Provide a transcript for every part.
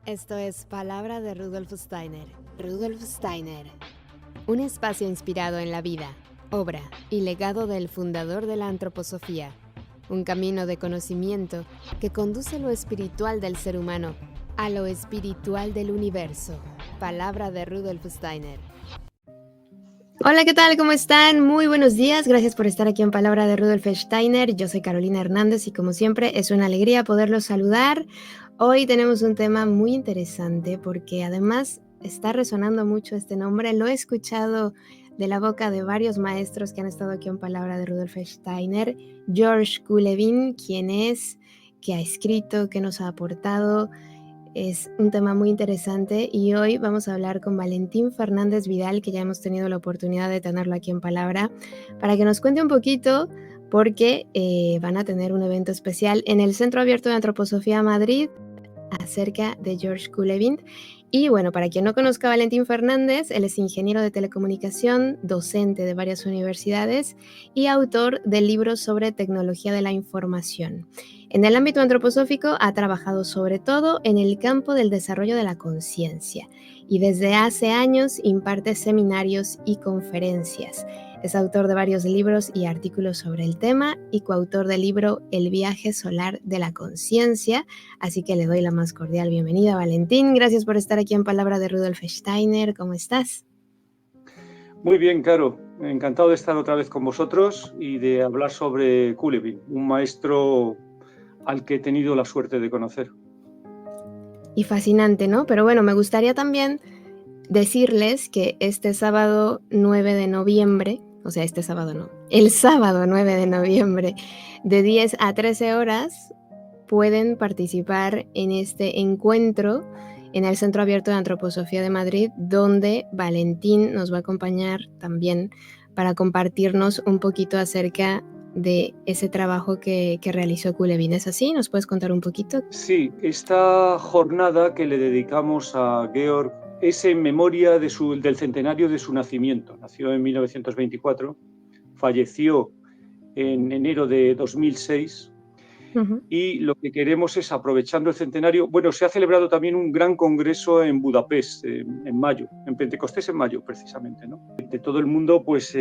Esto es Palabra de Rudolf Steiner. Rudolf Steiner. Un espacio inspirado en la vida, obra y legado del fundador de la antroposofía. Un camino de conocimiento que conduce lo espiritual del ser humano a lo espiritual del universo. Palabra de Rudolf Steiner. Hola, ¿qué tal? ¿Cómo están? Muy buenos días. Gracias por estar aquí en Palabra de Rudolf Steiner. Yo soy Carolina Hernández y como siempre es una alegría poderlos saludar. Hoy tenemos un tema muy interesante porque además está resonando mucho este nombre. Lo he escuchado de la boca de varios maestros que han estado aquí en Palabra de Rudolf Steiner. George Culevin, quien es, que ha escrito, que nos ha aportado. Es un tema muy interesante y hoy vamos a hablar con Valentín Fernández Vidal, que ya hemos tenido la oportunidad de tenerlo aquí en Palabra, para que nos cuente un poquito porque van a tener un evento especial en el Centro Abierto de Antroposofía Madrid acerca de George Culevin. Y bueno, para quien no conozca a Valentín Fernández, él es ingeniero de telecomunicación, docente de varias universidades y autor de libros sobre tecnología de la información. En el ámbito antroposófico ha trabajado sobre todo en el campo del desarrollo de la conciencia y desde hace años imparte seminarios y conferencias. Es autor de varios libros y artículos sobre el tema y coautor del libro El viaje solar de la conciencia. Así que le doy la más cordial bienvenida, Valentín. Gracias por estar aquí en Palabra de Rudolf Steiner. ¿Cómo estás? Muy bien, Caro. Encantado de estar otra vez con vosotros y de hablar sobre Culevin, un maestro al que he tenido la suerte de conocer. Y fascinante, ¿no? Pero bueno, me gustaría también decirles que este sábado 9 de noviembre, o sea, este sábado no, el sábado 9 de noviembre, de 10 a 13 horas, pueden participar en este encuentro en el Centro Abierto de Antroposofía de Madrid, donde Valentín nos va a acompañar también para compartirnos un poquito acerca de ese trabajo que realizó Culevin. ¿Es así? ¿Nos puedes contar un poquito? Sí, esta jornada que le dedicamos a Georg es en memoria del centenario de su nacimiento. Nació en 1924, falleció en enero de 2006. Y lo que queremos es, aprovechando el centenario, bueno, se ha celebrado también un gran congreso en Budapest en mayo, en Pentecostés en mayo precisamente, ¿no? De todo el mundo, pues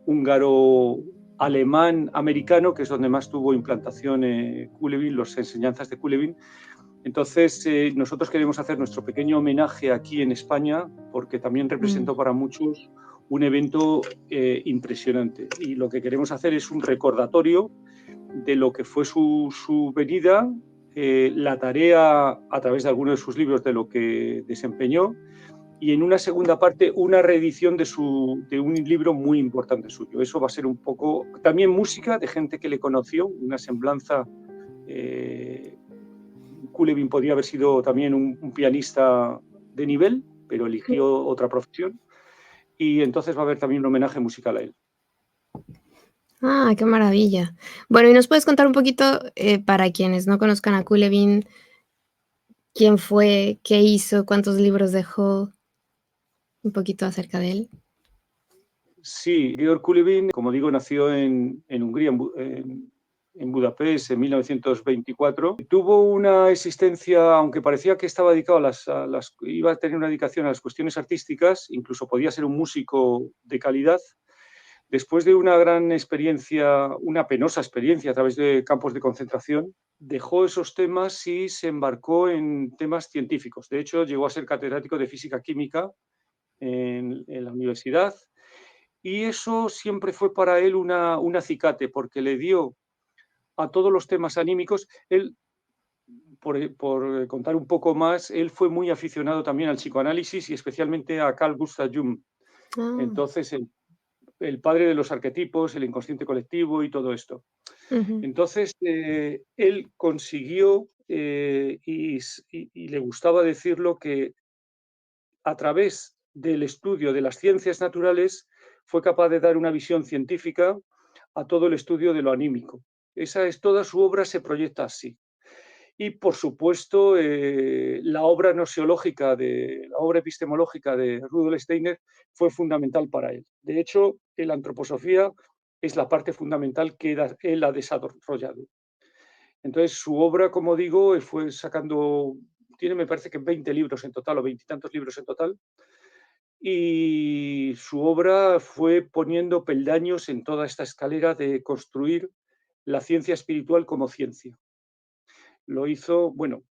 húngaro, alemán, americano, que es donde más tuvo implantación Culevin, las enseñanzas de Culevin. Entonces, nosotros queremos hacer nuestro pequeño homenaje aquí en España, porque también representó para muchos un evento impresionante. Y lo que queremos hacer es un recordatorio de lo que fue su venida, la tarea a través de algunos de sus libros de lo que desempeñó, y en una segunda parte una reedición de un libro muy importante suyo. Eso va a ser un poco también música de gente que le conoció, una semblanza. Culevin podría haber sido también un pianista de nivel, pero eligió otra profesión, y entonces va a haber también un homenaje musical a él. Ah, qué maravilla. Bueno, y nos puedes contar un poquito, para quienes no conozcan a Culevin, quién fue, qué hizo, cuántos libros dejó, un poquito acerca de él. Sí, Georg Culevin, como digo, nació en Hungría, en Budapest, en 1924. Tuvo una existencia, aunque parecía que estaba dedicado iba a tener una dedicación a las cuestiones artísticas, incluso podía ser un músico de calidad. Después de una gran experiencia, una penosa experiencia a través de campos de concentración, dejó esos temas y se embarcó en temas científicos. De hecho, llegó a ser catedrático de física química en la universidad, y eso siempre fue para él un acicate, porque le dio a todos los temas anímicos. Él, por contar un poco más, él fue muy aficionado también al psicoanálisis y especialmente a Carl Gustav Jung. Ah, Entonces, el padre de los arquetipos, el inconsciente colectivo y todo esto. ujú. Entonces, él consiguió, y le gustaba decirlo, que a través del estudio de las ciencias naturales fue capaz de dar una visión científica a todo el estudio de lo anímico. Toda su obra se proyecta así. Y, por supuesto, la obra gnoseológica, la obra epistemológica de Rudolf Steiner fue fundamental para él. De hecho, la antroposofía es la parte fundamental que él ha desarrollado. Entonces, su obra, como digo, fue sacando tiene me parece que 20 libros en total o veintitantos libros en total, y su obra fue poniendo peldaños en toda esta escalera de construir la ciencia espiritual como ciencia. Lo hizo, bueno,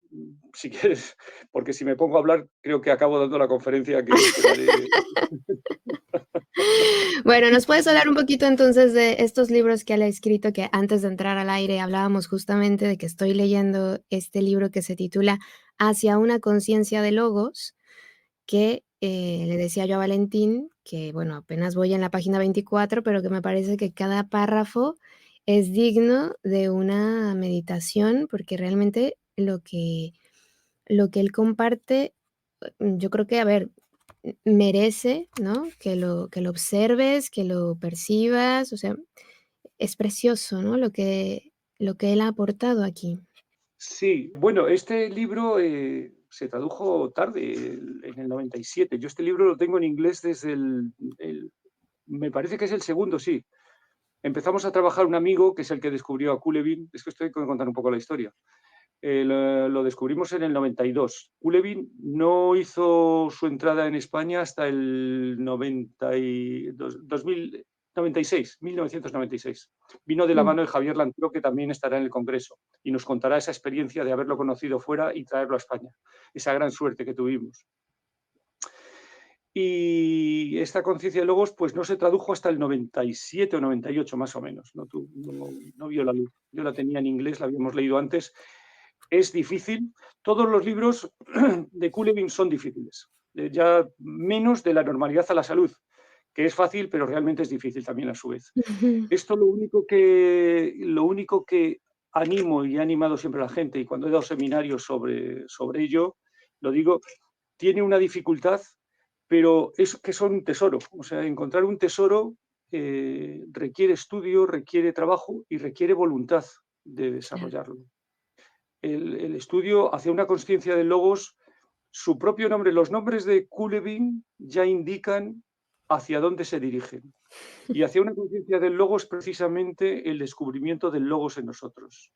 si quieres, porque si me pongo a hablar, creo que acabo dando la conferencia que daré. Bueno, ¿nos puedes hablar un poquito entonces de estos libros que él ha escrito? Que antes de entrar al aire hablábamos justamente de que estoy leyendo este libro que se titula Hacia una conciencia de logos, que le decía yo a Valentín que, bueno, apenas voy en la página 24, pero que me parece que cada párrafo es digno de una meditación, porque realmente lo que él comparte, yo creo que, a ver, merece, ¿no? Que lo observes, que lo percibas, o sea, es precioso, ¿no? Lo que él ha aportado aquí. Sí, bueno, este libro se tradujo tarde, en el 97. Yo este libro lo tengo en inglés desde me parece que es el segundo, sí. Empezamos a trabajar un amigo que es el que descubrió a Culebin. Es que estoy con contar un poco la historia. Lo descubrimos en el 92. Culebin no hizo su entrada en España hasta el 96, 1996. Vino de la Mm. mano de Javier Lantero, que también estará en el Congreso, y nos contará esa experiencia de haberlo conocido fuera y traerlo a España, esa gran suerte que tuvimos. Y esta conciencia de logos pues no se tradujo hasta el 97 o 98 más o menos, no vio la luz. Yo la tenía en inglés, la habíamos leído antes. Es difícil. Todos los libros de Culebin son difíciles, ya menos de la normalidad a la salud, que es fácil, pero realmente es difícil también a su vez. Esto lo único que animo y he animado siempre a la gente, y cuando he dado seminarios sobre ello, lo digo, tiene una dificultad, pero es que son un tesoro. O sea, encontrar un tesoro requiere estudio, requiere trabajo y requiere voluntad de Claro. desarrollarlo. El estudio hacia una conciencia de logos, su propio nombre, los nombres de Culebin ya indican hacia dónde se dirigen. Y hacia una conciencia del logos precisamente el descubrimiento del logos en nosotros.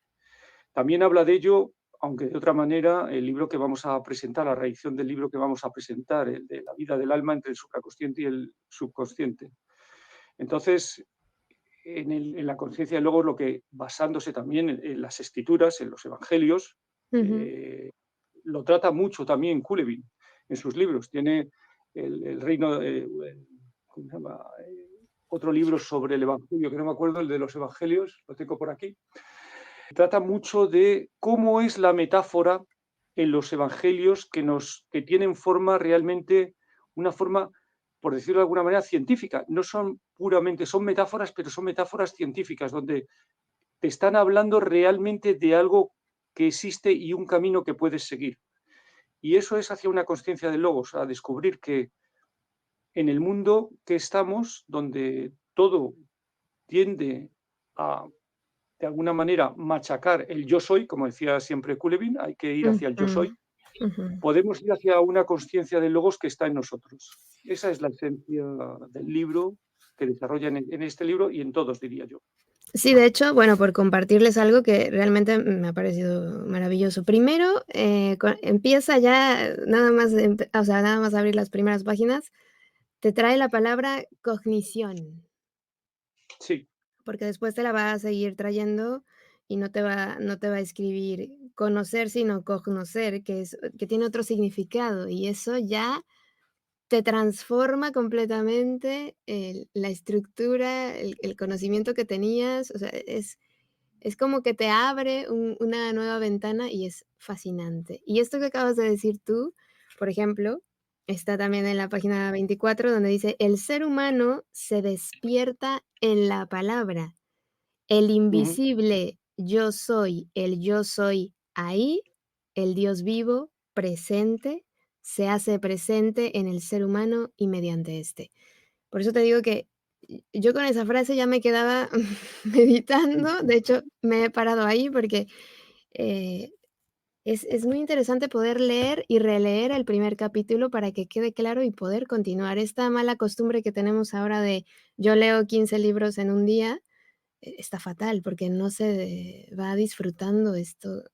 También habla de ello, aunque de otra manera, el libro que vamos a presentar, la reedición del libro que vamos a presentar, el de la vida del alma entre el supraconsciente y el subconsciente. Entonces, en la conciencia del logos, lo que basándose también en las escrituras, en los evangelios, Ujú. eh, lo trata mucho también Culebin en sus libros. Tiene el reino, ¿cómo se llama? Otro libro sobre el evangelio, que no me acuerdo, el de los evangelios, lo tengo por aquí. Trata mucho de cómo es la metáfora en los evangelios que tienen forma realmente, una forma, por decirlo de alguna manera, científica. No son puramente, son metáforas, pero son metáforas científicas, donde te están hablando realmente de algo que existe y un camino que puedes seguir. Y eso es hacia una conciencia del logos, a descubrir que en el mundo que estamos, donde todo tiende a, de alguna manera, machacar el yo soy, como decía siempre Culebin, hay que ir hacia el yo Ujú, soy, ujú. podemos ir hacia una conciencia del logos que está en nosotros. Esa es la esencia del libro que desarrollan en este libro y en todos, diría yo. Sí, de hecho, bueno, por compartirles algo que realmente me ha parecido maravilloso. Primero, empieza ya nada más, o sea, nada más abrir las primeras páginas, te trae la palabra cognición, Sí. porque después te la va a seguir trayendo y no te va a escribir conocer, sino cognocer, que tiene otro significado, y eso ya te transforma completamente la estructura, el conocimiento que tenías, o sea, es como que te abre una nueva ventana y es fascinante. Y esto que acabas de decir tú, por ejemplo, está también en la página 24 donde dice: "El ser humano se despierta en la palabra. El Ujú. invisible yo soy ahí, el Dios vivo, presente, se hace presente en el ser humano y mediante este". Por eso te digo que yo con esa frase ya me quedaba meditando. De hecho, me he parado ahí porque, eh, es muy interesante poder leer y releer el primer capítulo para que quede claro y poder continuar. Esta mala costumbre que tenemos ahora de yo leo 15 libros en un día, está fatal porque no se va disfrutando esto.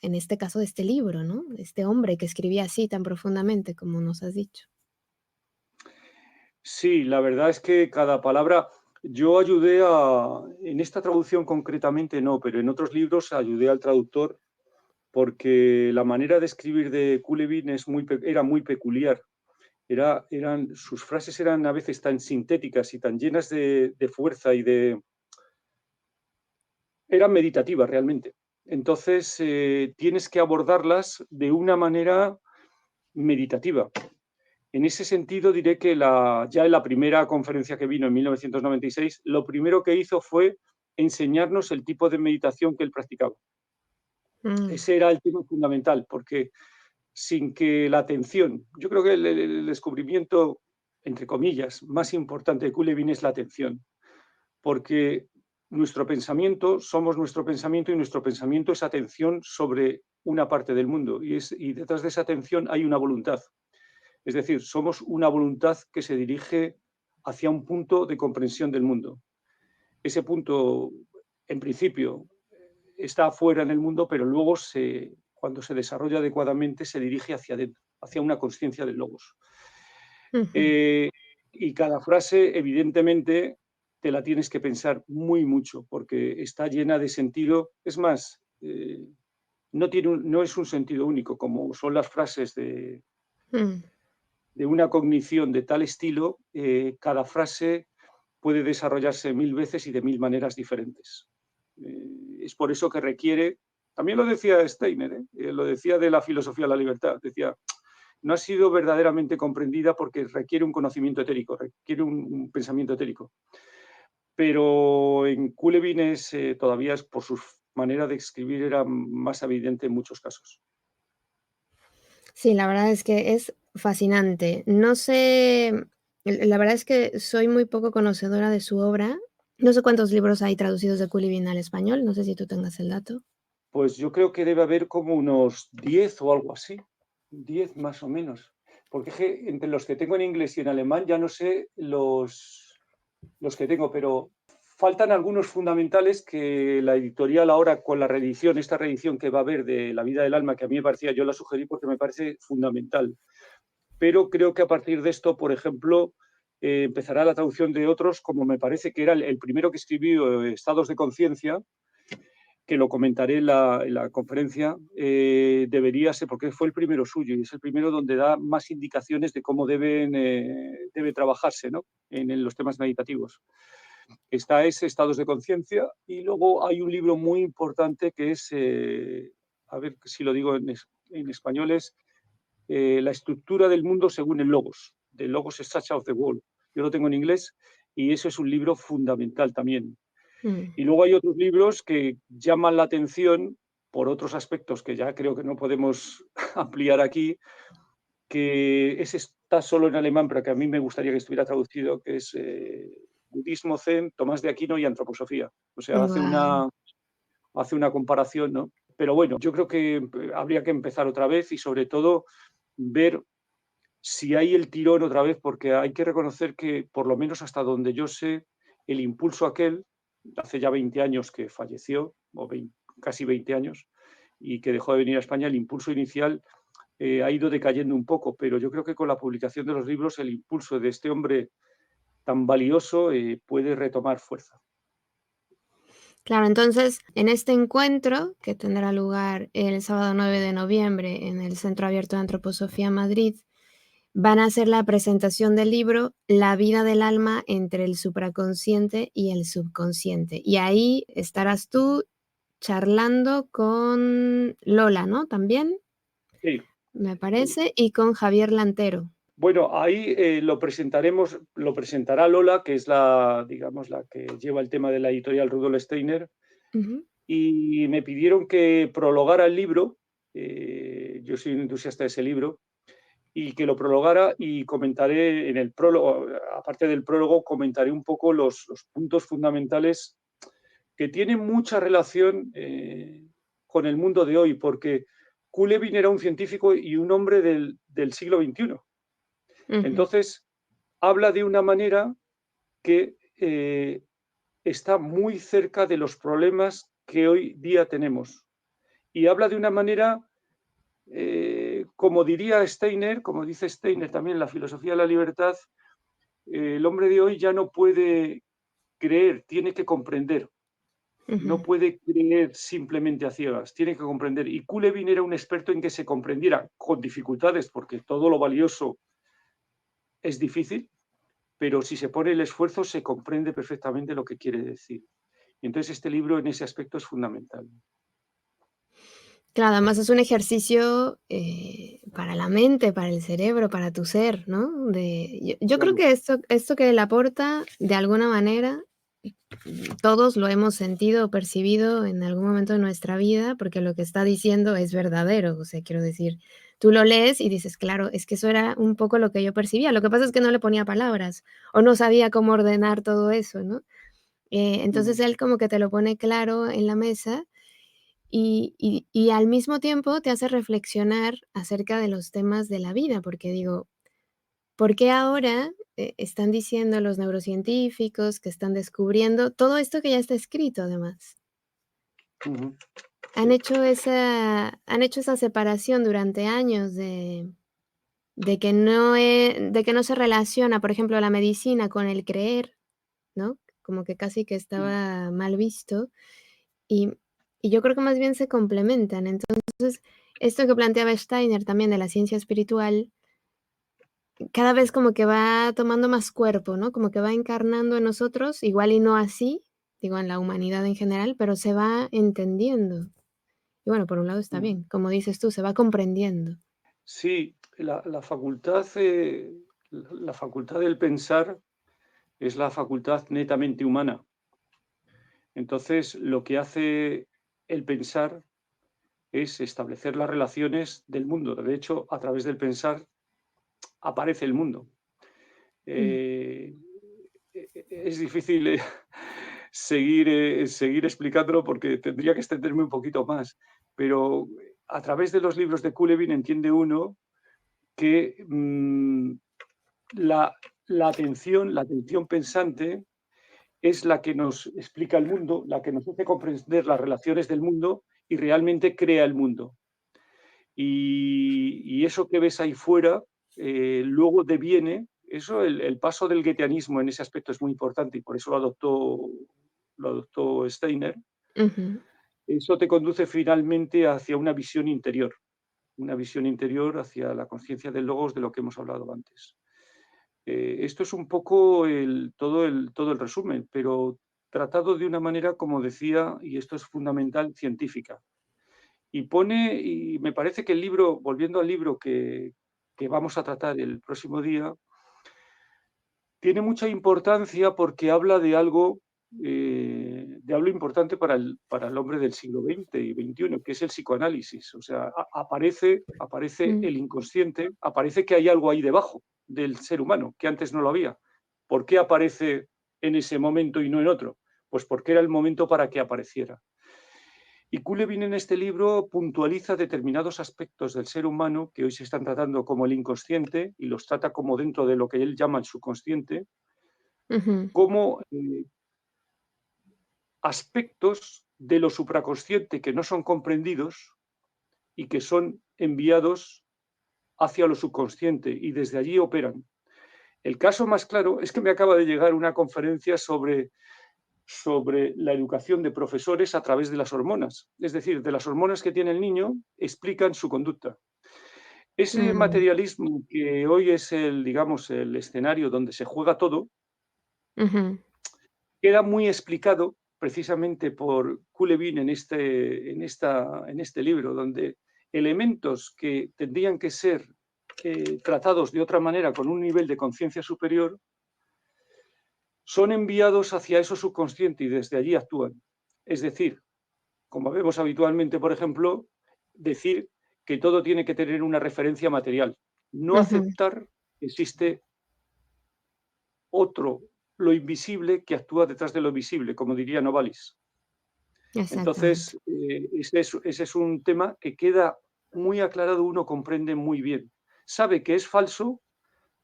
en este caso, de este libro, ¿no? Este hombre que escribía así tan profundamente como nos has dicho. Sí, la verdad es que cada palabra, yo ayudé en esta traducción concretamente no, pero en otros libros ayudé al traductor porque la manera de escribir de Culebin era muy peculiar. Sus frases eran a veces tan sintéticas y tan llenas de fuerza eran meditativas realmente. Entonces, tienes que abordarlas de una manera meditativa. En ese sentido, diré que ya en la primera conferencia que vino en 1996, lo primero que hizo fue enseñarnos el tipo de meditación que él practicaba. Mm, Ese era el tema fundamental, porque sin que la atención, yo creo que el descubrimiento, entre comillas, más importante de Culebin es la atención, porque nuestro pensamiento, somos nuestro pensamiento y nuestro pensamiento es atención sobre una parte del mundo y detrás de esa atención hay una voluntad. Es decir, somos una voluntad que se dirige hacia un punto de comprensión del mundo. Ese punto, en principio, está afuera en el mundo, pero luego, cuando se desarrolla adecuadamente, se dirige hacia adentro, hacia una conciencia del logos. ujú. Eh, y cada frase, evidentemente, te la tienes que pensar muy mucho, porque está llena de sentido. Es más, no es un sentido único, como son las frases Mm. de una cognición de tal estilo, cada frase puede desarrollarse 1000 veces y de 1000 maneras diferentes. Es por eso que requiere, también lo decía Steiner, lo decía de la filosofía de la libertad, decía, no ha sido verdaderamente comprendida porque requiere un conocimiento etérico, requiere un pensamiento etérico. Pero en Culebin todavía es, por su manera de escribir, era más evidente en muchos casos. Sí, la verdad es que es fascinante. No sé, la verdad es que soy muy poco conocedora de su obra. No sé cuántos libros hay traducidos de Culibin al español, no sé si tú tengas el dato. Pues yo creo que debe haber como unos 10 o algo así, 10 más o menos. Porque entre los que tengo en inglés y en alemán ya no sé los que tengo, pero faltan algunos fundamentales que la editorial ahora con la reedición, esta reedición que va a haber de La vida del alma, que a mí me parecía, yo la sugerí porque me parece fundamental. Pero creo que a partir de esto, por ejemplo, empezará la traducción de otros, como me parece que era el primero que escribió, Estados de conciencia, que lo comentaré en la conferencia, debería ser, porque fue el primero suyo y es el primero donde da más indicaciones de cómo debe trabajarse, ¿no? en los temas meditativos. Está ese, Estados de conciencia, y luego hay un libro muy importante que es, a ver si lo digo en español, es La estructura del mundo según el Logos, The Logos Structure of the World. Yo lo tengo en inglés y eso es un libro fundamental también. Mm. Y luego hay otros libros que llaman la atención por otros aspectos que ya creo que no podemos ampliar aquí, que ese está solo en alemán, pero que a mí me gustaría que estuviera traducido, que es Budismo Zen, Tomás de Aquino y Antroposofía. O sea, Guau. hace una comparación, ¿no? Pero bueno, yo creo que habría que empezar otra vez y sobre todo ver si hay el tirón otra vez, porque hay que reconocer que, por lo menos hasta donde yo sé, el impulso aquel, hace ya 20 años que falleció, o casi 20 años, y que dejó de venir a España, el impulso inicial ha ido decayendo un poco, pero yo creo que con la publicación de los libros el impulso de este hombre tan valioso puede retomar fuerza. Claro, entonces, en este encuentro, que tendrá lugar el sábado 9 de noviembre en el Centro Abierto de Antroposofía Madrid, van a hacer la presentación del libro La vida del alma entre el supraconsciente y el subconsciente. Y ahí estarás tú charlando con Lola, ¿no? También, Sí. me parece, y con Javier Lantero. Bueno, ahí lo presentará Lola, que es digamos, la que lleva el tema de la editorial Rudolf Steiner, Ujú. y me pidieron que prologara el libro. Yo soy un entusiasta de ese libro, y que lo prologara y comentaré en el prólogo, aparte del prólogo, comentaré un poco los puntos fundamentales que tienen mucha relación con el mundo de hoy, porque Culebin era un científico y un hombre del siglo XXI. Ujú. Entonces, habla de una manera que está muy cerca de los problemas que hoy día tenemos y habla de una manera, como diría Steiner, como dice Steiner también en la filosofía de la libertad, el hombre de hoy ya no puede creer, tiene que comprender. No Ujú. puede creer simplemente a ciegas, tiene que comprender. Y Kulevin era un experto en que se comprendiera con dificultades, porque todo lo valioso es difícil, pero si se pone el esfuerzo se comprende perfectamente lo que quiere decir. Y entonces este libro en ese aspecto es fundamental. Claro, además es un ejercicio, para la mente, para el cerebro, para tu ser, ¿no? Yo creo Claro. que esto que él aporta, de alguna manera, todos lo hemos sentido o percibido en algún momento de nuestra vida, porque lo que está diciendo es verdadero. O sea, quiero decir, tú lo lees y dices: "Claro, es que eso era un poco lo que yo percibía". Lo que pasa es que no le ponía palabras, o no sabía cómo ordenar todo eso, ¿no? Entonces Mm, él como que te lo pone claro en la mesa y al mismo tiempo te hace reflexionar acerca de los temas de la vida, porque digo, ¿por qué ahora, están diciendo los neurocientíficos que están descubriendo todo esto que ya está escrito además? ujú, Han sí, hecho esa separación durante años de que no se relaciona, por ejemplo, la medicina con el creer, ¿no? Como que casi que mm, estaba mal visto, y y yo creo que más bien se complementan. Entonces, esto que planteaba Steiner también de la ciencia espiritual, cada vez como que va tomando más cuerpo, ¿no? Como que va encarnando en nosotros, igual y no así, digo, en la humanidad en general, pero se va entendiendo. Y bueno, por un lado está mm. bien, como dices tú, se va comprendiendo. Sí, la facultad del pensar es la facultad netamente humana. Entonces, lo que hace el pensar es establecer las relaciones del mundo. De hecho, a través del pensar aparece el mundo. Mm, Eh, es difícil seguir explicándolo porque tendría que extenderme un poquito más, pero a través de los libros de Kulevin entiende uno que la, la atención pensante es la que nos explica el mundo, la que nos hace comprender las relaciones del mundo y realmente crea el mundo. Y eso que ves ahí fuera, luego deviene, eso, el paso del goetheanismo en ese aspecto es muy importante y por eso lo adoptó Steiner. ujú. Eso te conduce finalmente hacia una visión interior hacia la conciencia del logos de lo que hemos hablado antes. Esto es un poco todo el resumen, pero tratado de una manera, como decía, y esto es fundamental, científica. Y me parece que el libro, volviendo al libro que vamos a tratar el próximo día, tiene mucha importancia porque habla de algo importante para el hombre del siglo XX y XXI, que es el psicoanálisis. O sea, aparece Mm, el inconsciente, aparece que hay algo ahí debajo del ser humano, que antes no lo había. ¿Por qué aparece en ese momento y no en otro? Pues porque era el momento para que apareciera. Y Kulevin en este libro puntualiza determinados aspectos del ser humano que hoy se están tratando como el inconsciente y los trata como dentro de lo que él llama el subconsciente, ujú. como aspectos de lo supraconsciente que no son comprendidos y que son enviados hacia lo subconsciente y desde allí operan. El caso más claro es que me acaba de llegar una conferencia sobre la educación de profesores a través de las hormonas. Es decir, de las hormonas que tiene el niño explican su conducta. Ese Mm, materialismo que hoy es digamos, el escenario donde se juega todo, ujú. queda muy explicado precisamente por Kulevin en este libro, donde elementos que tendrían que ser tratados de otra manera con un nivel de conciencia superior son enviados hacia eso subconsciente y desde allí actúan. Es decir, como vemos habitualmente, por ejemplo, decir que todo tiene que tener una referencia material, no Ujú, aceptar que existe otro, lo invisible, que actúa detrás de lo visible, como diría Novalis. exactamente. Entonces, ese es un tema que queda muy aclarado, uno comprende muy bien. Sabe que es falso,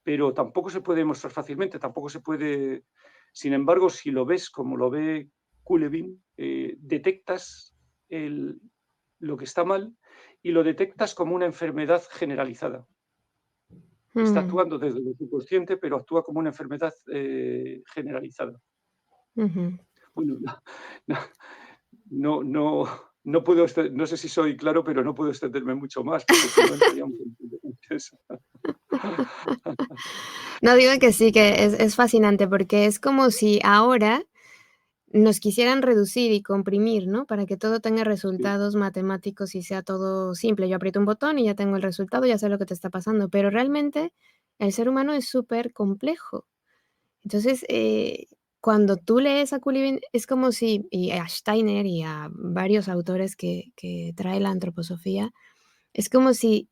pero tampoco se puede mostrar fácilmente, tampoco se puede. Sin embargo, si lo ves como lo ve Kulevin, detectas el, lo que está mal y lo detectas como una enfermedad generalizada. Está Mm, actuando desde el subconsciente, pero actúa como una enfermedad generalizada. ujú. Bueno, no, no, no, no puedo, no sé si soy claro, pero no puedo extenderme mucho más, porque si no entraríamos en eso. No, digo que sí, que es fascinante, porque es como si ahora nos quisieran reducir y comprimir, ¿no? Para que todo tenga Sí, resultados matemáticos y sea todo simple. Yo aprieto un botón y ya tengo el resultado, ya sé lo que te está pasando, pero realmente el ser humano es súper complejo. Entonces, cuando tú lees a Cullivan, es como si, y a Steiner y a varios autores que trae la antroposofía, es como si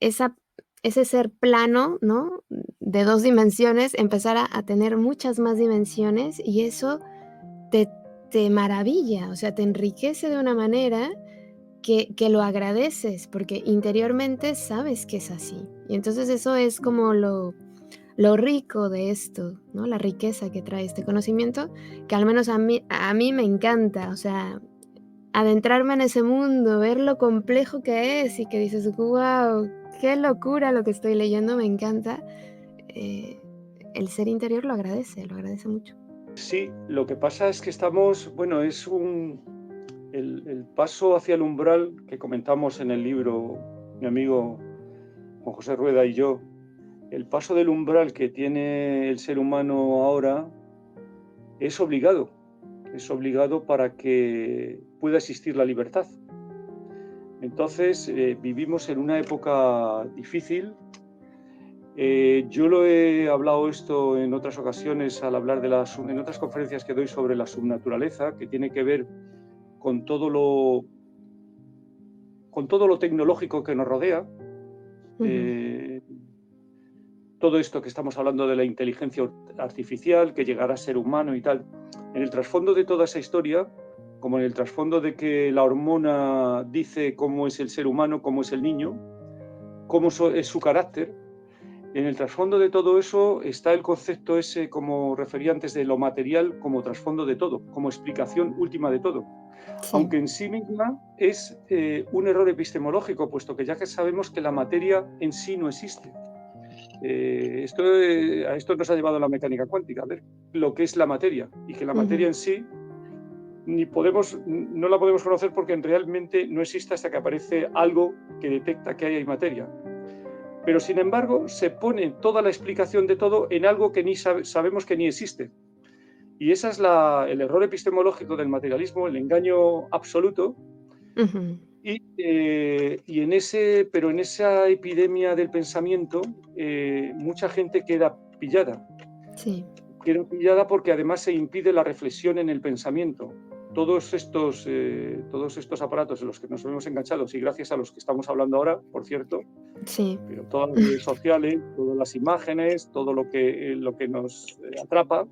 esa ese ser plano, ¿no? De 2 dimensiones, empezara a tener muchas más dimensiones, y eso te te maravilla, o sea, te enriquece de una manera que lo agradeces, porque interiormente sabes que es así. Y entonces eso es como lo rico de esto, ¿no? La riqueza que trae este conocimiento, que al menos a mí me encanta, o sea, adentrarme en ese mundo, ver lo complejo que es y que dices: "Guau, qué locura lo que estoy leyendo", me encanta. Eh, el ser interior lo agradece mucho. sí, lo que pasa es que estamos, bueno, el paso hacia el umbral que comentamos en el libro, mi amigo Juan José Rueda y yo, el paso del umbral que tiene el ser humano ahora es obligado para que pueda existir la libertad. Entonces, vivimos en una época difícil. Yo lo he hablado esto en otras ocasiones al hablar en otras conferencias que doy sobre la subnaturaleza, que tiene que ver con con todo lo tecnológico que nos rodea. Ujú. Eh, Todo esto que estamos hablando de la inteligencia artificial, que llegará a ser humano y tal. En el trasfondo de toda esa historia, como en el trasfondo de que la hormona dice cómo es el ser humano, cómo es el niño, cómo es su carácter, en el trasfondo de todo eso está el concepto ese, como refería antes, de lo material como trasfondo de todo, como explicación última de todo. Sí, Aunque en sí misma es un error epistemológico, puesto que ya que sabemos que la materia en sí no existe. A esto nos ha llevado la mecánica cuántica, a ver lo que es la materia, y que la materia ujú, en sí no la podemos conocer porque realmente no existe hasta que aparece algo que detecta que hay materia. Pero sin embargo, se pone toda la explicación de todo en algo que ni sabemos que ni existe. Y ese es el error epistemológico del materialismo, el engaño absoluto. ujú. Pero en esa epidemia del pensamiento, mucha gente Sí, queda pillada porque además se impide la reflexión en el pensamiento. Todos estos aparatos en los que nos hemos enganchado, y gracias a los que estamos hablando ahora, por cierto, sí, pero todas las redes sociales, todas las imágenes, todo lo que nos atrapa,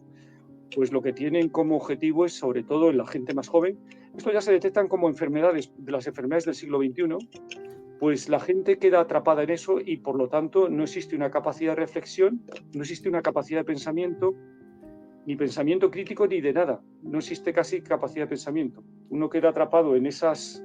pues lo que tienen como objetivo es, sobre todo en la gente más joven, esto ya se detectan como enfermedades, de las enfermedades del siglo XXI, pues la gente queda atrapada en eso y por lo tanto no existe una capacidad de reflexión, no existe una capacidad de pensamiento, ni pensamiento crítico ni de nada. No existe casi capacidad de pensamiento. Uno queda atrapado en esas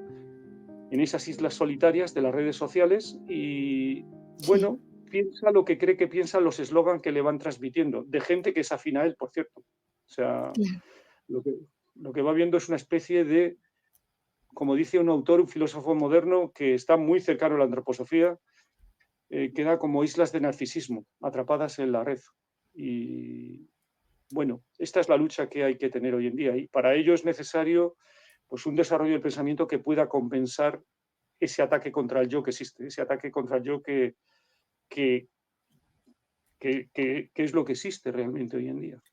islas solitarias de las redes sociales y, sí, bueno, piensa lo que cree que piensan los eslogans que le van transmitiendo, de gente que es afín a él, por cierto. O sea, claro. lo que, lo que va viendo es una especie de, como dice un autor, un filósofo moderno que está muy cercano a la antroposofía, queda como islas de narcisismo atrapadas en la red. Y bueno, esta es la lucha que hay que tener hoy en día y para ello es necesario pues, un desarrollo del pensamiento que pueda compensar ese ataque contra el yo que existe, ese ataque contra el yo que, que es lo que existe realmente hoy en día.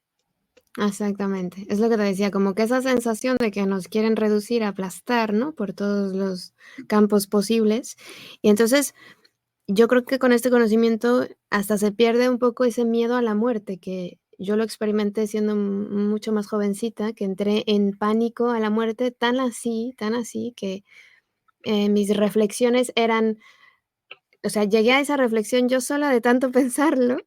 Exactamente. Es lo que te decía, como que esa sensación de que nos quieren reducir, aplastar, ¿no? Por todos los campos posibles. Y entonces, yo creo que con este conocimiento hasta se pierde un poco ese miedo a la muerte, que yo lo experimenté siendo mucho más jovencita, que entré en pánico a la muerte, tan así, que, mis reflexiones eran, o sea, llegué a esa reflexión yo sola de tanto pensarlo,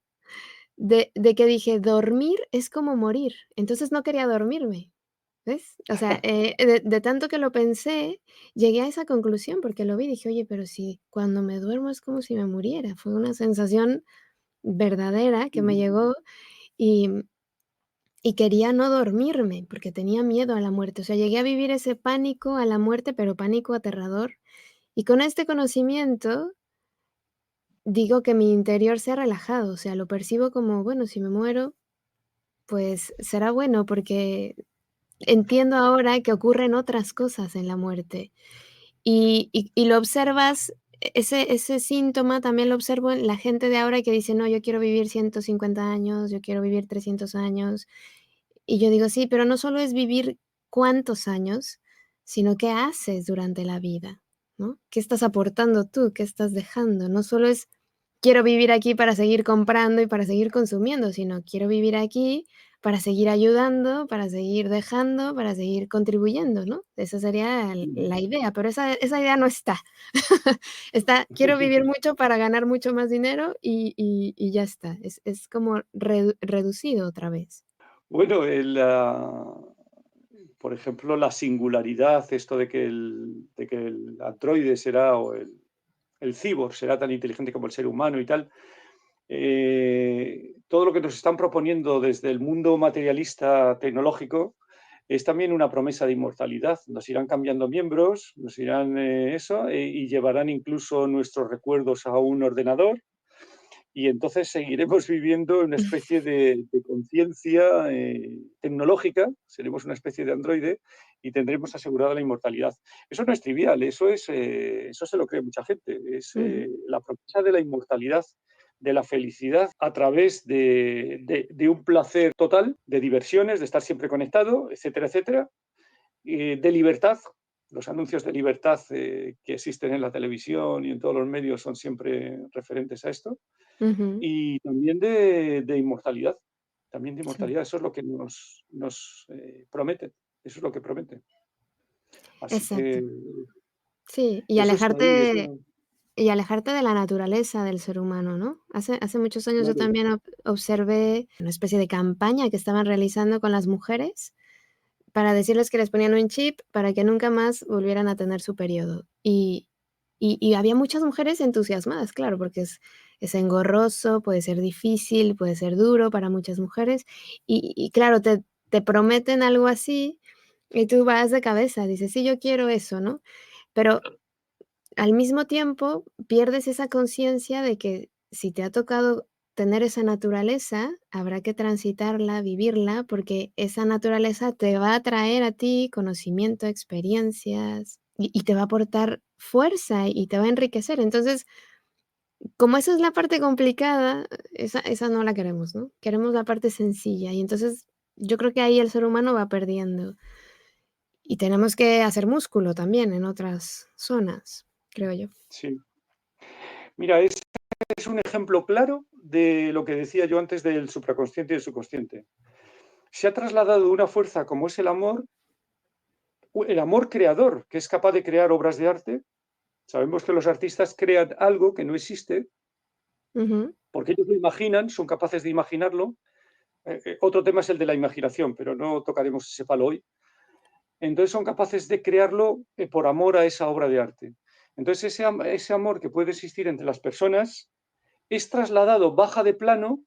de que dije: "Dormir es como morir". Entonces no quería dormirme. ¿ves? O sea, de tanto que lo pensé, llegué a esa conclusión porque lo vi y dije: "Oye, pero si cuando me duermo es como si me muriera". Fue una sensación verdadera que me Ujú. llegó y quería no dormirme porque tenía miedo a la muerte. O sea, llegué a vivir ese pánico a la muerte, pero pánico aterrador. Y con este conocimiento, digo que mi interior se ha relajado, o sea, lo percibo como, bueno, si me muero, pues será bueno, porque entiendo ahora que ocurren otras cosas en la muerte. Y lo observas, ese síntoma también lo observo en la gente de ahora que dice: "No, yo quiero vivir 150 años, yo quiero vivir 300 años". Y yo digo: "Sí, pero no solo es vivir cuántos años, sino qué haces durante la vida, ¿no? ¿Qué estás aportando tú? ¿Qué estás dejando?". No solo es: "Quiero vivir aquí para seguir comprando y para seguir consumiendo", sino: "Quiero vivir aquí para seguir ayudando, para seguir dejando, para seguir contribuyendo", ¿no? Esa sería Ujú. la idea, pero esa idea no está. Está: "Quiero vivir mucho para ganar mucho más dinero", y ya está. Es como reducido otra vez. Bueno, por ejemplo, la singularidad, esto de que el androide será o el cyborg será tan inteligente como el ser humano y tal, todo lo que nos están proponiendo desde el mundo materialista tecnológico es también una promesa de inmortalidad. Nos irán cambiando miembros, nos irán eso, y llevarán incluso nuestros recuerdos a un ordenador y entonces seguiremos viviendo una especie de conciencia tecnológica, seremos una especie de androide y tendremos asegurada la inmortalidad. Eso no es trivial, eso se lo cree mucha gente. Es Ujú, la promesa de la inmortalidad, de la felicidad a través de un placer total, de diversiones, de estar siempre conectado, etcétera, etcétera, de libertad. Los anuncios de libertad que existen en la televisión y en todos los medios son siempre referentes a esto ujú. y también de inmortalidad, también de Sí, inmortalidad, eso es lo que nos prometen, eso es lo que prometen. Así exacto. que Sí, eso está ahí, y alejarte de la naturaleza del ser humano, ¿no? Hace muchos años yo claro, también observé una especie de campaña que estaban realizando con las mujeres para decirles que les ponían un chip para que nunca más volvieran a tener su periodo. Y había muchas mujeres entusiasmadas, claro, porque es engorroso, puede ser difícil, puede ser duro para muchas mujeres. Y claro, te prometen algo así y tú vas de cabeza, dices: "Sí, yo quiero eso", ¿no? Pero al mismo tiempo pierdes esa conciencia de que si te ha tocado tener esa naturaleza, habrá que transitarla, vivirla, porque esa naturaleza te va a traer a ti conocimiento, experiencias y te va a aportar fuerza y te va a enriquecer. Entonces, como esa es la parte complicada, esa no la queremos, ¿no? Queremos la parte sencilla y entonces yo creo que ahí el ser humano va perdiendo y tenemos que hacer músculo también en otras zonas, creo yo. sí. Mira, es un ejemplo claro de lo que decía yo antes del supraconsciente y el subconsciente. Se ha trasladado una fuerza como es el amor creador, que es capaz de crear obras de arte. Sabemos que los artistas crean algo que no existe, Ujú. porque ellos lo imaginan, son capaces de imaginarlo. Otro tema es el de la imaginación, pero no tocaremos ese palo hoy. Entonces son capaces de crearlo por amor a esa obra de arte. Entonces ese amor que puede existir entre las personas es trasladado, baja de plano,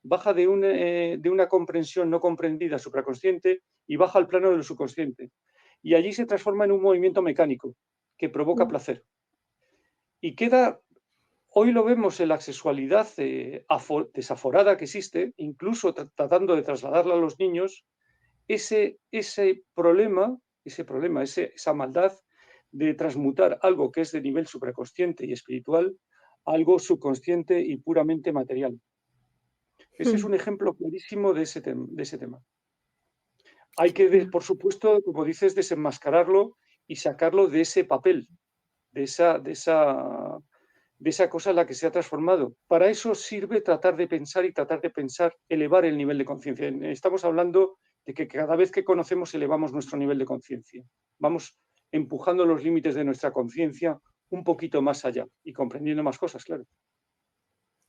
baja de una comprensión no comprendida supraconsciente y baja al plano del subconsciente. Y allí se transforma en un movimiento mecánico que provoca Mm, placer. Y queda, hoy lo vemos en la sexualidad desaforada que existe, incluso tratando de trasladarla a los niños, esa maldad de transmutar algo que es de nivel supraconsciente y espiritual a algo subconsciente y puramente material. Ese es mm, un ejemplo clarísimo de ese tema. Hay que, ya. por supuesto, como dices, desenmascararlo y sacarlo de ese papel, de esa cosa en la que se ha transformado. Para eso sirve tratar de pensar y tratar de pensar, elevar el nivel de conciencia. Estamos hablando de que cada vez que conocemos elevamos nuestro nivel de conciencia. Vamos empujando los límites de nuestra conciencia un poquito más allá y comprendiendo más cosas, claro.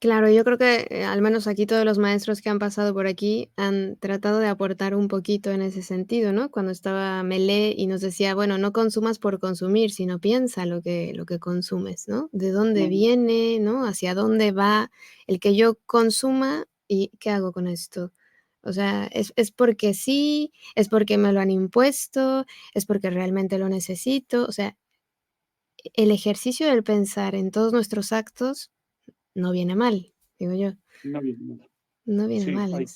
Claro, yo creo que, al menos aquí todos los maestros que han pasado por aquí han tratado de aportar un poquito en ese sentido, ¿no? Cuando estaba Melé y nos decía: "Bueno, no consumas por consumir, sino piensa lo que consumes", ¿no? ¿De dónde Ujú. viene, no? ¿Hacia dónde va el que yo consuma y qué hago con esto? O sea, ¿es porque sí, es porque me lo han impuesto, es porque realmente lo necesito? O sea, el ejercicio del pensar en todos nuestros actos no viene mal, digo yo. No viene mal. No viene Sí, mal, es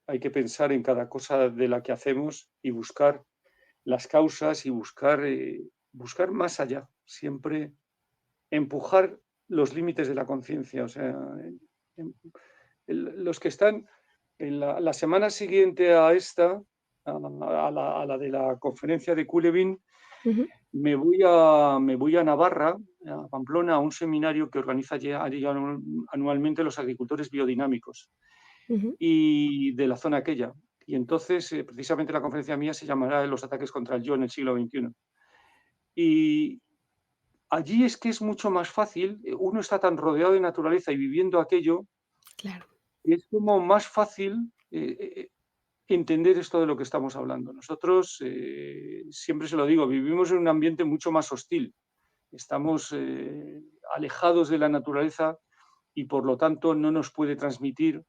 hay que pensar en cada cosa de la que hacemos y buscar las causas y buscar más allá, siempre empujar los límites de la conciencia. O sea, en- los que están en la semana siguiente a esta, a la de la conferencia de Culebin, ujú, me voy a Navarra, a Pamplona, a un seminario que organiza allí anualmente los agricultores biodinámicos ujú, y de la zona aquella. Y entonces, precisamente la conferencia mía se llamará Los ataques contra el yo en el siglo XXI. Y allí es que es mucho más fácil, uno está tan rodeado de naturaleza y viviendo aquello, claro, que es como más fácil entender esto de lo que estamos hablando. Nosotros, siempre se lo digo, vivimos en un ambiente mucho más hostil. Estamos alejados de la naturaleza y por lo tanto no nos puede transmitir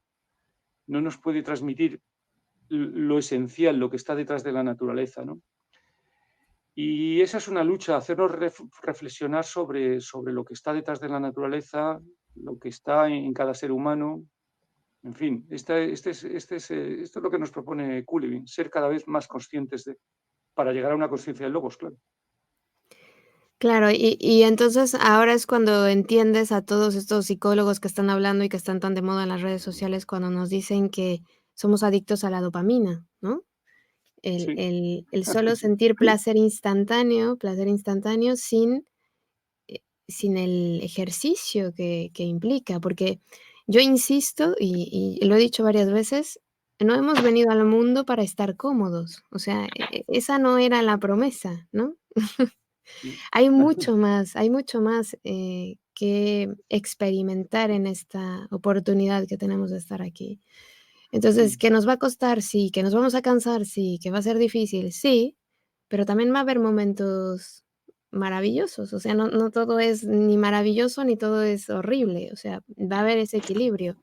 lo esencial, lo que está detrás de la naturaleza, ¿no? Y esa es una lucha, hacernos reflexionar sobre lo que está detrás de la naturaleza, lo que está en cada ser humano. En fin, esto es lo que nos propone Culevin, ser cada vez más conscientes para llegar a una conciencia de logos, claro. claro, y entonces ahora es cuando entiendes a todos estos psicólogos que están hablando y que están tan de moda en las redes sociales, cuando nos dicen que somos adictos a la dopamina, ¿no? El Sí, el el solo sentir placer instantáneo sin el ejercicio que implica, porque yo insisto, y lo he dicho varias veces, no hemos venido al mundo para estar cómodos, o sea, esa no era la promesa, ¿no? sí. Hay mucho más, que experimentar en esta oportunidad que tenemos de estar aquí. Entonces, Mm, ¿que nos va a costar? Sí, que nos vamos a cansar, sí, que va a ser difícil, sí, pero también va a haber momentos maravillosos, o sea, no todo es ni maravilloso ni todo es horrible, o sea, va a haber ese equilibrio.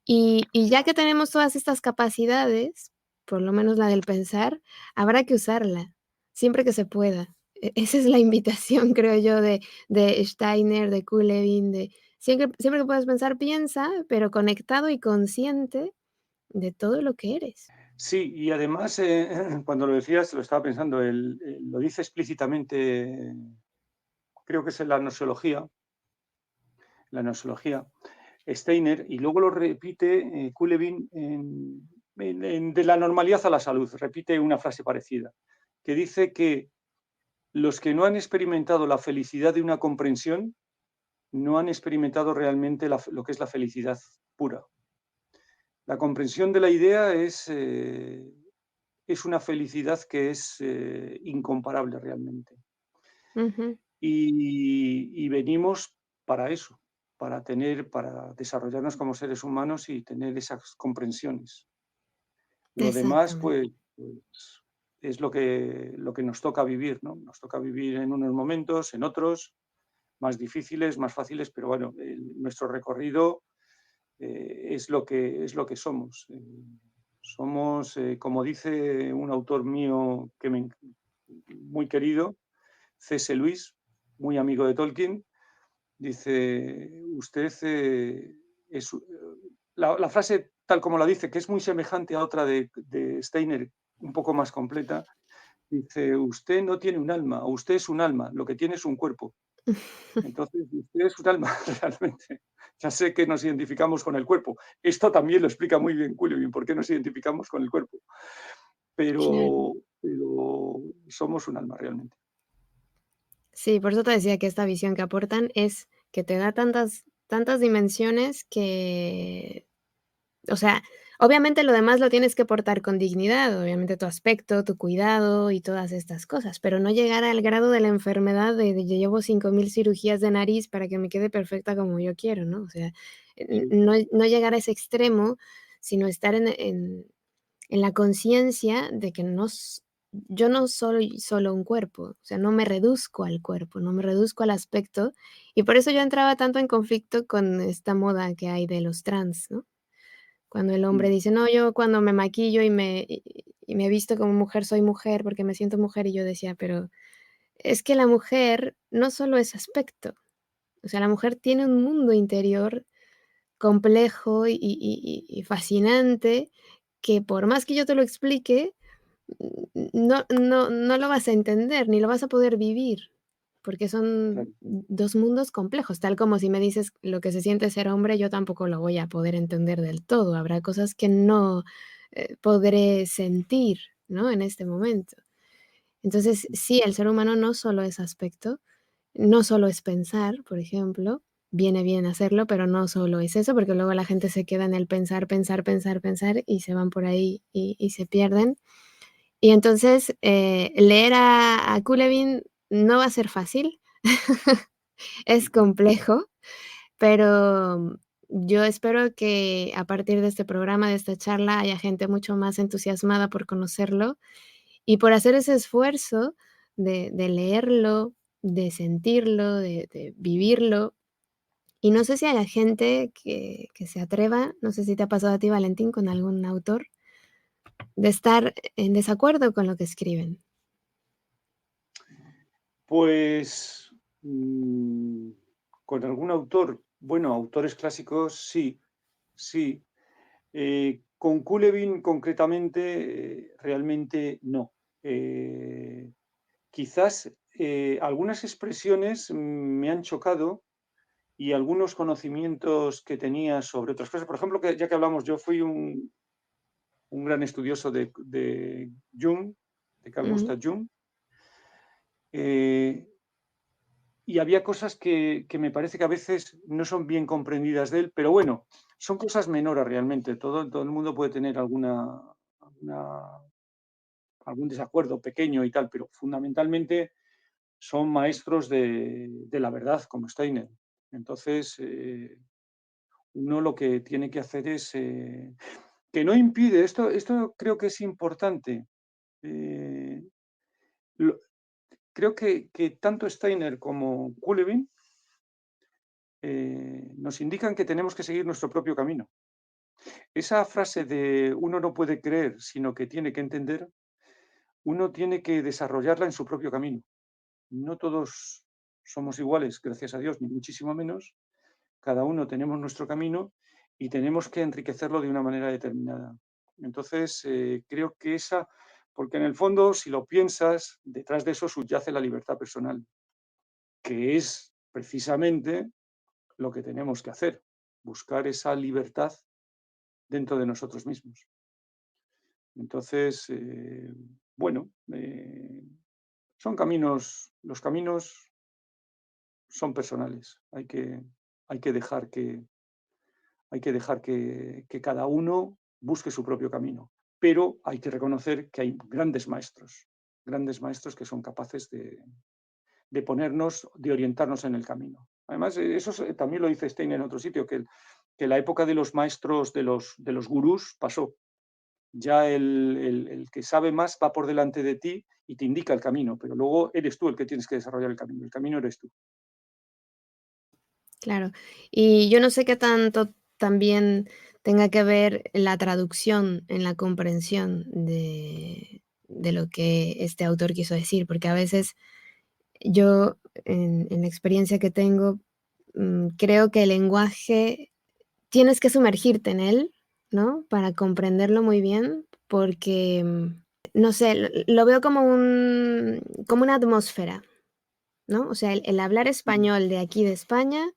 Y ya que tenemos todas estas capacidades, por lo menos la del pensar, habrá que usarla, siempre que se pueda. Esa es la invitación, creo yo, de Steiner, de Kulevin, de siempre que puedas pensar, piensa, pero conectado y consciente de todo lo que eres. sí, y además, cuando lo decías, lo estaba pensando, lo dice explícitamente, creo que es en la nosiología, Steiner, y luego lo repite Kulevin de la normalidad a la salud, repite una frase parecida, que dice que los que no han experimentado la felicidad de una comprensión no han experimentado realmente lo que es la felicidad pura. La comprensión de la idea es una felicidad que es incomparable realmente. Ujú, Y venimos para eso, para desarrollarnos como seres humanos y tener esas comprensiones. Lo demás, exactamente. pues es lo que nos toca vivir, ¿no? Nos toca vivir en unos momentos, en otros, más difíciles, más fáciles, pero bueno, nuestro recorrido es lo que somos. Somos, como dice un autor mío muy querido, C.S. Lewis, muy amigo de Tolkien, dice, usted es... La frase tal como la dice, que es muy semejante a otra de Steiner, un poco más completa, dice, usted no tiene un alma, o usted es un alma, lo que tiene es un cuerpo. Entonces, usted es un alma realmente. Ya sé que nos identificamos con el cuerpo. Esto también lo explica muy bien Culevin, por qué nos identificamos con el cuerpo. Claro. Pero somos un alma realmente. Sí, por eso te decía que esta visión que aportan es que te da tantas dimensiones que, o sea, Obviamente lo demás lo tienes que portar con dignidad, obviamente tu aspecto, tu cuidado y todas estas cosas, pero no llegar al grado de la enfermedad de yo llevo 5000 cirugías de nariz para que me quede perfecta como yo quiero, ¿no? O sea, Sí, no llegar a ese extremo, sino estar en la conciencia de que yo no soy solo un cuerpo, o sea, no me reduzco al cuerpo, no me reduzco al aspecto, y por eso yo entraba tanto en conflicto con esta moda que hay de los trans, ¿no? Cuando el hombre mm, dice: "No, yo cuando me maquillo y me visto como mujer, soy mujer porque me siento mujer", y yo decía: "Pero es que la mujer no solo es aspecto, o sea, la mujer tiene un mundo interior complejo y fascinante que por más que yo te lo explique, no lo vas a entender, ni lo vas a poder vivir, porque son claro. 2 mundos complejos, tal como si me dices lo que se siente ser hombre, yo tampoco lo voy a poder entender del todo, habrá cosas que no, podré sentir, ¿no?, en este momento. Entonces, sí, el ser humano no solo es aspecto, no solo es pensar, por ejemplo, viene bien hacerlo, pero no solo es eso, porque luego la gente se queda en el pensar, pensar, pensar, pensar y se van por ahí y se pierden. Y entonces, leer a Kulevin no va a ser fácil, es Ujú. complejo, pero yo espero que a partir de este programa, de esta charla, haya gente mucho más entusiasmada por conocerlo y por hacer ese esfuerzo de leerlo, de sentirlo, de vivirlo. Y no sé si haya gente que se atreva, no sé si te ha pasado a ti, Valentín, con algún autor, de estar en desacuerdo con lo que escriben. Pues, mm, con algún autor, bueno, autores clásicos sí, sí. Con Kulevin concretamente, realmente no. Eh, Quizás, algunas expresiones me han chocado y algunos conocimientos que tenía sobre otras cosas. Por ejemplo, que ya que hablamos, yo fui un gran estudioso de Jung, de Carl Ujú, Gustav Jung, eh, y había cosas que me parece que a veces no son bien comprendidas de él, pero bueno, son cosas menores realmente. Todo el mundo puede tener alguna- algún desacuerdo pequeño y tal, pero fundamentalmente son maestros de la verdad, como Steiner. Entonces, uno lo que tiene que hacer es, que no impide, esto creo que es importante. eh, lo- Creo que tanto Steiner como Kulevin nos indican que tenemos que seguir nuestro propio camino. Esa frase de uno no puede creer, sino que tiene que entender, uno tiene que desarrollarla en su propio camino. No todos somos iguales, gracias a Dios, ni muchísimo menos. Cada uno tenemos nuestro camino y tenemos que enriquecerlo de una manera determinada. Entonces, creo que porque en el fondo, si lo piensas, detrás de eso subyace la libertad personal, que es precisamente lo que tenemos que hacer, buscar esa libertad dentro de nosotros mismos. Entonces, bueno, son caminos, los caminos son personales, hay que dejar que cada uno busque su propio camino. Pero hay que reconocer que hay grandes maestros que son capaces de ponernos, de orientarnos en el camino. Además, también lo dice Stein en otro sitio, que la época de los maestros, de los gurús, pasó. Ya el que sabe más va por delante de ti y te indica el camino, pero luego eres tú el que tienes que desarrollar el camino eres tú. claro. Y yo no sé qué tanto también tenga que ver la traducción en la comprensión de lo que este autor quiso decir, porque a veces yo, en la experiencia que tengo, creo que el lenguaje tienes que sumergirte en él, ¿no? Para comprenderlo muy bien, porque, no sé, lo veo como una atmósfera, ¿no? O sea, el hablar Ujú, español de aquí de España,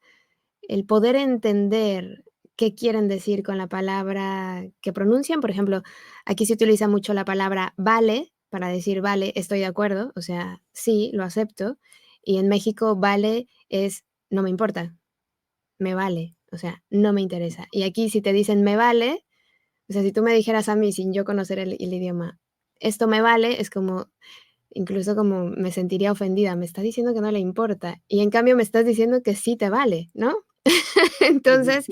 el poder entender qué quieren decir con la palabra que pronuncian. Por ejemplo, aquí se utiliza mucho la palabra vale para decir vale, estoy de acuerdo, o sea, sí, lo acepto. Y en México vale es no me importa, me vale, o sea, no me interesa. Y aquí si te dicen me vale, O sea, si tú me dijeras a mí, sin yo conocer el idioma, esto me vale, es como, incluso como me sentiría ofendida, me está diciendo que no le importa, y en cambio me estás diciendo que sí te vale, ¿no? Entonces,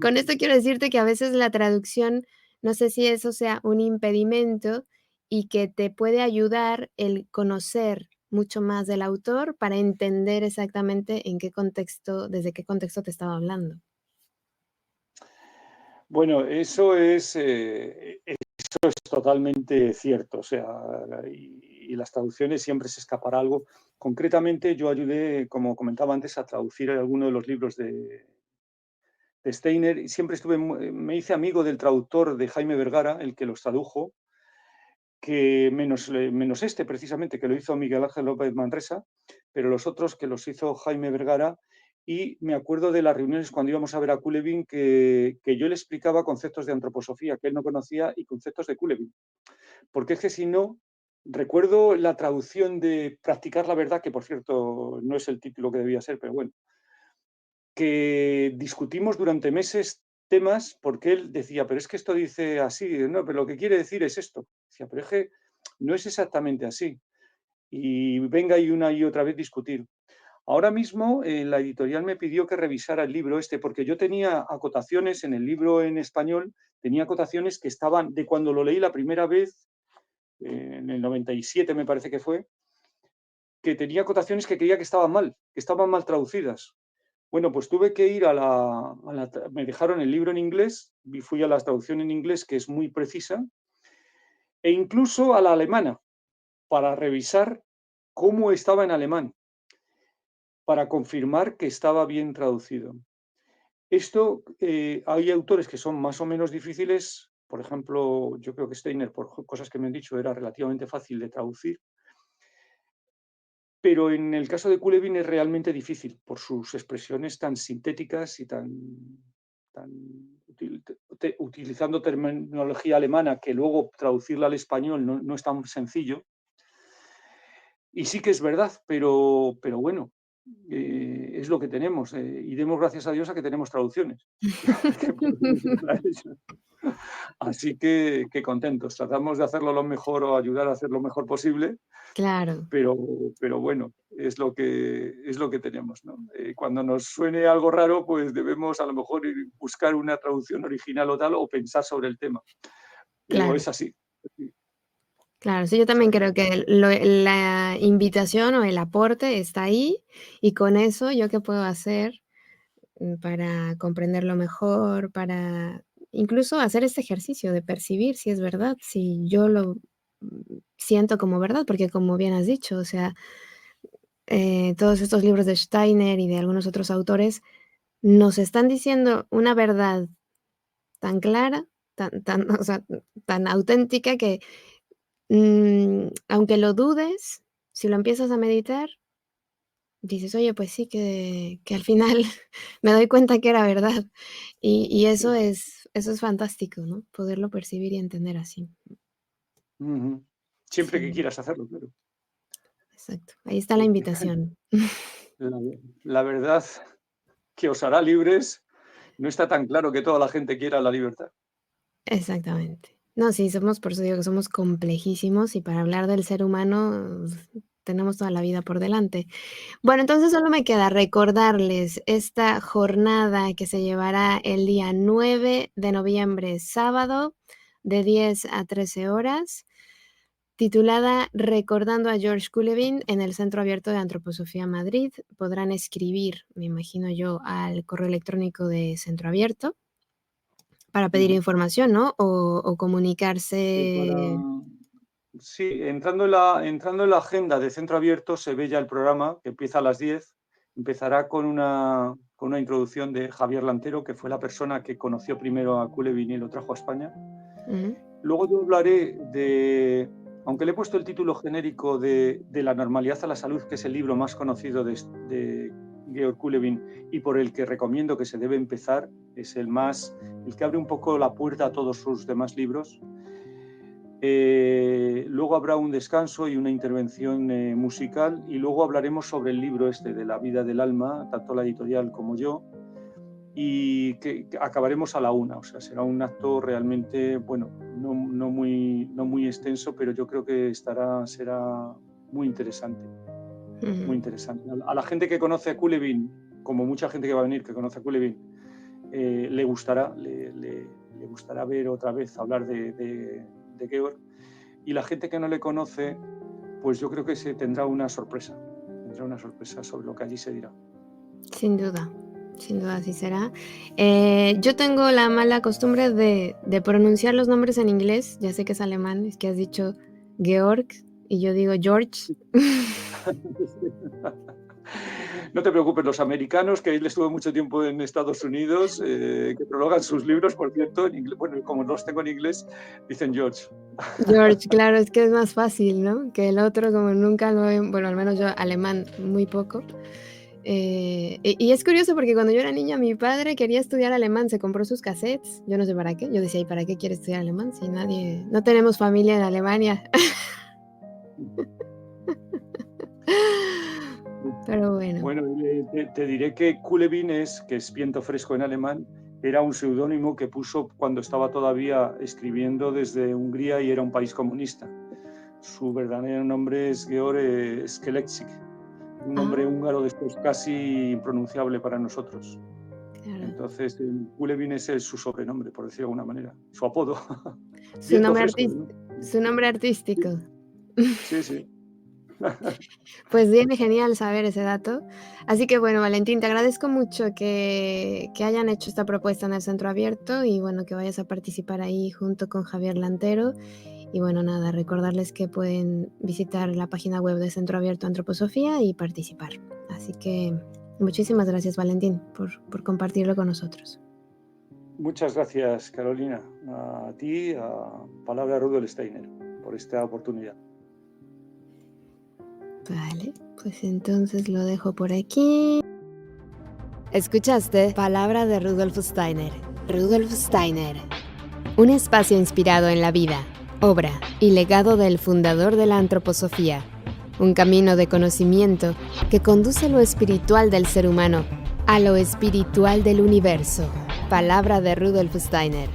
con esto quiero decirte que a veces la traducción, no sé si eso sea un impedimento y que te puede ayudar el conocer mucho más del autor para entender exactamente en qué contexto, desde qué contexto te estaba hablando. Bueno, eso es totalmente cierto, o sea, y las traducciones siempre se escapará algo. Concretamente, yo ayudé, como comentaba antes, a traducir algunos de los libros de Steiner y siempre me hice amigo del traductor de Jaime Vergara, el que los tradujo, que menos este precisamente, que lo hizo Miguel Ángel López Manresa, pero los otros que los hizo Jaime Vergara. Y me acuerdo de las reuniones cuando íbamos a ver a Kulevin que yo le explicaba conceptos de antroposofía que él no conocía y conceptos de Kulevin. Porque es que si no, recuerdo la traducción de Practicar la verdad, que por cierto no es el título que debía ser, pero bueno, que discutimos durante meses temas porque él decía, pero es que esto dice así, no, pero lo que quiere decir es esto. Decía, pero es que no es exactamente así. Y venga y una y otra vez discutir. Ahora mismo la editorial me pidió que revisara el libro este, porque yo tenía acotaciones en el libro en español, tenía acotaciones que estaban de cuando lo leí la primera vez, en el 97 me parece que fue, que tenía acotaciones que creía que estaban mal traducidas. Bueno, pues tuve que ir me dejaron el libro en inglés, y fui a la traducción en inglés, que es muy precisa, e incluso a la alemana, para revisar cómo estaba en alemán, para confirmar que estaba bien traducido. Esto, hay autores que son más o menos difíciles, por ejemplo, yo creo que Steiner, por cosas que me han dicho, era relativamente fácil de traducir, pero en el caso de Kulevin es realmente difícil por sus expresiones tan sintéticas y tan utilizando terminología alemana que luego traducirla al español no es tan sencillo. Y sí que es verdad, pero bueno, es lo que tenemos. Y demos gracias a Dios a que tenemos traducciones. Que podemos usar a ello. Así que contentos. Tratamos de hacerlo lo mejor o ayudar a hacer lo mejor posible, Claro. pero, pero bueno, es lo que tenemos, ¿no? Cuando nos suene algo raro, pues debemos a lo mejor buscar una traducción original o tal, o pensar sobre el tema. Pero Claro, es así. claro. Sí, yo O sea también que, creo que la invitación o el aporte está ahí, y con eso, ¿yo qué puedo hacer, para comprenderlo mejor, para incluso hacer este ejercicio de percibir si es verdad, si yo lo, siento como verdad? Porque como bien has dicho, o sea, todos estos libros de Steiner y de algunos otros autores nos están diciendo una verdad tan clara, tan, o sea, tan auténtica que, aunque lo dudes, si lo empiezas a meditar, dices: "Oye, pues sí, que al final me doy cuenta que era verdad". Y eso es fantástico, ¿no? Poderlo percibir y entender así. ujú. Siempre que Sí, quieras hacerlo, claro. exacto. Ahí está la Porque invitación. la, la verdad que os hará libres, no está tan claro que toda la gente quiera la libertad. Exactamente. No, sí, somos, por eso digo que somos complejísimos, y para hablar del ser humano, tenemos toda la vida por delante. Bueno, entonces solo me queda recordarles esta jornada que se llevará el día 9 de noviembre, sábado, de 10 a 13 horas, titulada Recordando a George Culevin en el Centro Abierto de Antroposofía Madrid. Podrán escribir, me imagino yo, al correo electrónico de Centro Abierto para pedir Ujú. información, ¿no? O Para, comunicarse. sí, entrando en la agenda de Centro Abierto se ve ya el programa, que empieza a las 10. Empezará con una introducción de Javier Lantero, que fue la persona que conoció primero a Culevin y lo trajo a España. Ujú, Luego yo hablaré de, aunque le he puesto el título genérico de La normalidad a la salud, que es el libro más conocido de Georg Culevin y por el que recomiendo que se debe empezar, es el que abre un poco la puerta a todos sus demás libros. Luego habrá un descanso y una intervención musical, y luego hablaremos sobre el libro este de la vida del alma, tanto la editorial como yo. y que acabaremos a la 1. O sea, será un acto realmente, bueno, no muy extenso, pero yo creo que será muy interesante. Muy interesante. A la gente que conoce a Coulevain, como mucha gente que va a venir que conoce a Coulevain, le gustará ver otra vez hablar de Georg. Y la gente que no le conoce, pues yo creo que tendrá una sorpresa sobre lo que allí se dirá. Sin duda así será. Yo tengo la mala costumbre de pronunciar los nombres en inglés. Ya sé que es alemán, es que has dicho Georg y yo digo George. No te preocupes, los americanos, que él estuvo mucho tiempo en Estados Unidos, que prologan sus libros, por cierto, en inglés, bueno, como los tengo en inglés, dicen George. George, claro, es que es más fácil, ¿no? Que el otro, como nunca lo he, bueno, al menos yo alemán muy poco. Y es curioso porque cuando yo era niña mi padre quería estudiar alemán, se compró sus cassettes, yo no sé para qué, yo decía, ¿y para qué quiere estudiar alemán si no tenemos familia en Alemania? Pero bueno. Bueno, te diré que Coulevain, que es viento fresco en alemán, era un seudónimo que puso cuando estaba todavía escribiendo desde Hungría y era un país comunista. Su verdadero nombre es Georg Skelecki, un nombre húngaro de estos casi impronunciable para nosotros. Claro. Entonces, Coulevain es su sobrenombre, por decirlo de alguna manera, su apodo. Su nombre artístico. Sí. Pues viene genial saber ese dato. Así que bueno, Valentín, te agradezco mucho que hayan hecho esta propuesta en el Centro Abierto y bueno, que vayas a participar ahí junto con Javier Lantero. Y bueno, nada, recordarles que pueden visitar la página web de Centro Abierto Antroposofía y participar. Así que muchísimas gracias, Valentín, por compartirlo con nosotros. Muchas gracias, Carolina, a ti, a Palabra Rudolf Steiner, por esta oportunidad. Vale, pues entonces lo dejo por aquí. Escuchaste Palabra de Rudolf Steiner. Rudolf Steiner. Un espacio inspirado en la vida, obra y legado del fundador de la antroposofía. Un camino de conocimiento que conduce lo espiritual del ser humano a lo espiritual del universo. Palabra de Rudolf Steiner.